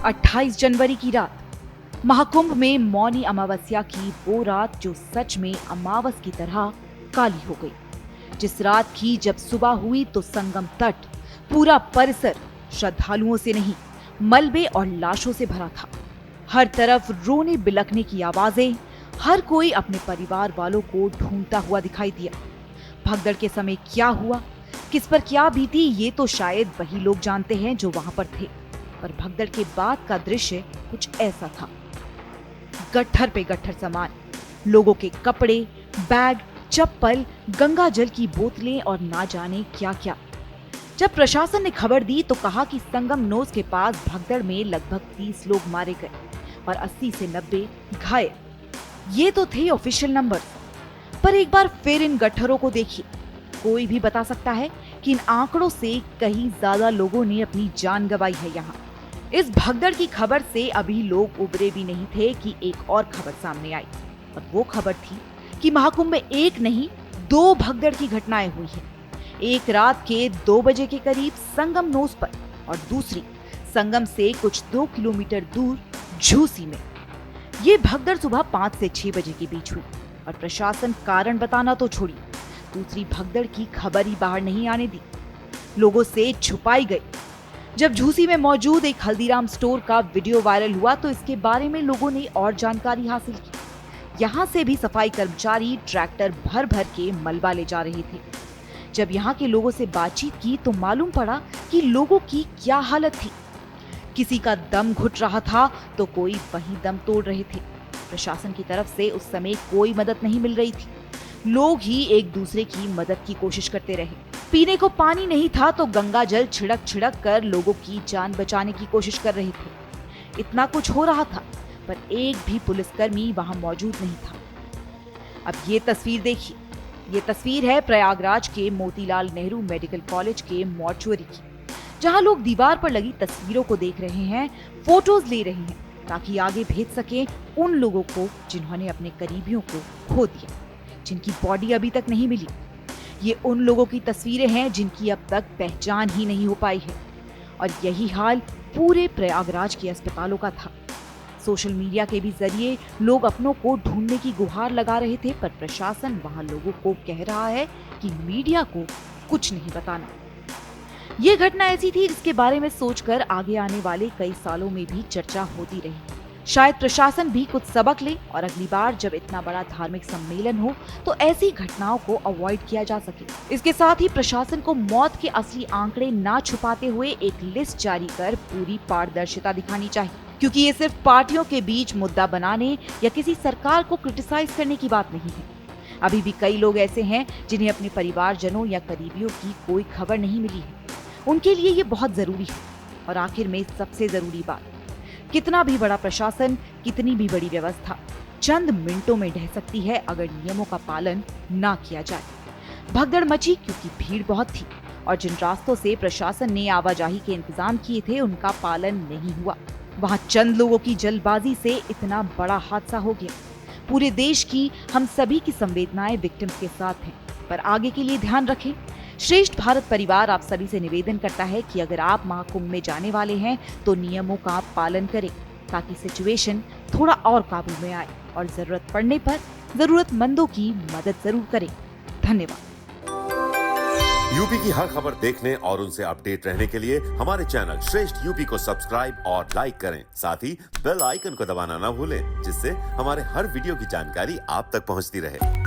28 जनवरी की रात, महाकुंभ में मौनी अमावस्या की वो रात जो सच में अमावस की तरह काली हो गई। जिस रात की जब सुबह हुई तो संगम तट, पूरा परिसर श्रद्धालुओं से नहीं, मलबे और लाशों से भरा था। हर तरफ रोने बिलखने की आवाजें, हर कोई अपने परिवार वालों को ढूंढता हुआ दिखाई दिया। भगदड़ के समय क्या हुआ, किस पर क्या बीती, ये तो शायद वही लोग जानते हैं जो वहां पर थे। पर भगदड़ के बाद का दृश्य कुछ ऐसा था। गट्ठर पे गट्ठर सामान, लोगों के कपड़े, बैग, चप्पल, गंगा जल की बोतलें और ना जाने क्या क्या। जब प्रशासन ने खबर दी तो कहा कि संगम नोज के पास भगदड़ में लगभग 30 लोग मारे गए और 80 से 90 घायल। ये तो थे ऑफिशियल नंबर, पर एक बार फिर इन गट्ठरों को देखिए। कोई भी बता सकता है कि इन आंकड़ों से कहीं ज्यादा लोगों ने अपनी जान गंवाई है यहाँ। इस भगदड़ की खबर से अभी लोग उबरे भी नहीं थे कि एक और खबर सामने आई, और वो खबर थी कि महाकुंभ में एक नहीं 2 भगदड़ की घटनाएं हुई हैं। एक रात के 2 बजे के करीब संगम नोज पर, और दूसरी संगम से कुछ 2 किलोमीटर दूर झूसी में। ये भगदड़ सुबह 5 से 6 बजे के बीच हुई और प्रशासन कारण बताना तो छोड़ी, दूसरी भगदड़ की खबर ही बाहर नहीं आने दी, लोगों से छुपाई गई। जब झूसी में मौजूद एक हल्दीराम स्टोर का वीडियो वायरल हुआ तो इसके बारे में लोगों ने और जानकारी हासिल की। यहाँ से भी सफाई कर्मचारी ट्रैक्टर भर भर के मलबा ले जा रहे थे। जब यहाँ के लोगों से बातचीत की तो मालूम पड़ा कि लोगों की क्या हालत थी। किसी का दम घुट रहा था तो कोई वहीं दम तोड़ रहे थे। प्रशासन की तरफ से उस समय कोई मदद नहीं मिल रही थी, लोग ही एक दूसरे की मदद की कोशिश करते रहे। पीने को पानी नहीं था तो गंगा जल छिड़क छिड़क कर लोगों की जान बचाने की कोशिश कर रहे थे। इतना कुछ हो रहा था पर एक भी पुलिसकर्मी वहां मौजूद नहीं था। अब ये तस्वीर देखिए, ये तस्वीर है प्रयागराज के मोतीलाल नेहरू मेडिकल कॉलेज के मॉर्चुअरी की, जहां लोग दीवार पर लगी तस्वीरों को देख रहे हैं, फोटोज ले रहे हैं ताकि आगे भेज सके उन लोगों को जिन्होंने अपने करीबियों को खो दिया, जिनकी बॉडी अभी तक नहीं मिली। ये उन लोगों की तस्वीरें हैं जिनकी अब तक पहचान ही नहीं हो पाई है, और यही हाल पूरे प्रयागराज के अस्पतालों का था। सोशल मीडिया के भी जरिए लोग अपनों को ढूंढने की गुहार लगा रहे थे, पर प्रशासन वहां लोगों को कह रहा है कि मीडिया को कुछ नहीं बताना। ये घटना ऐसी थी जिसके बारे में सोचकर आगे आने वाले कई सालों में भी चर्चा होती रही। शायद प्रशासन भी कुछ सबक ले और अगली बार जब इतना बड़ा धार्मिक सम्मेलन हो तो ऐसी घटनाओं को अवॉइड किया जा सके। इसके साथ ही प्रशासन को मौत के असली आंकड़े ना छुपाते हुए एक लिस्ट जारी कर पूरी पारदर्शिता दिखानी चाहिए, क्योंकि ये सिर्फ पार्टियों के बीच मुद्दा बनाने या किसी सरकार को क्रिटिसाइज करने की बात नहीं है। अभी भी कई लोग ऐसे हैं जिन्हें अपने परिवारजनों या करीबियों की कोई खबर नहीं मिली है। उनके लिए ये बहुत जरूरी है। और आखिर में सबसे जरूरी बात, कितना भी बड़ा प्रशासन, कितनी भी बड़ी व्यवस्था चंद मिनटों में ढह सकती है अगर नियमों का पालन ना किया जाए। भगदड़ मची क्योंकि भीड़ बहुत थी और जिन रास्तों से प्रशासन ने आवाजाही के इंतजाम किए थे उनका पालन नहीं हुआ। वहां चंद लोगों की जल्दबाजी से इतना बड़ा हादसा हो गया। पूरे देश की, हम सभी की संवेदनाएं विक्टिम्स के साथ हैं, पर आगे के लिए ध्यान रखें। श्रेष्ठ भारत परिवार आप सभी से निवेदन करता है कि अगर आप महाकुंभ में जाने वाले हैं तो नियमों का पालन करें ताकि सिचुएशन थोड़ा और काबू में आए, और जरूरत पड़ने पर जरूरतमंदों की मदद जरूर करें। धन्यवाद। यूपी की हर खबर देखने और उनसे अपडेट रहने के लिए हमारे चैनल श्रेष्ठ यूपी को सब्सक्राइब और लाइक करें। साथ ही बेल आइकन को दबाना ना भूलें, जिससे हमारे हर वीडियो की जानकारी आप तक पहुंचती रहे।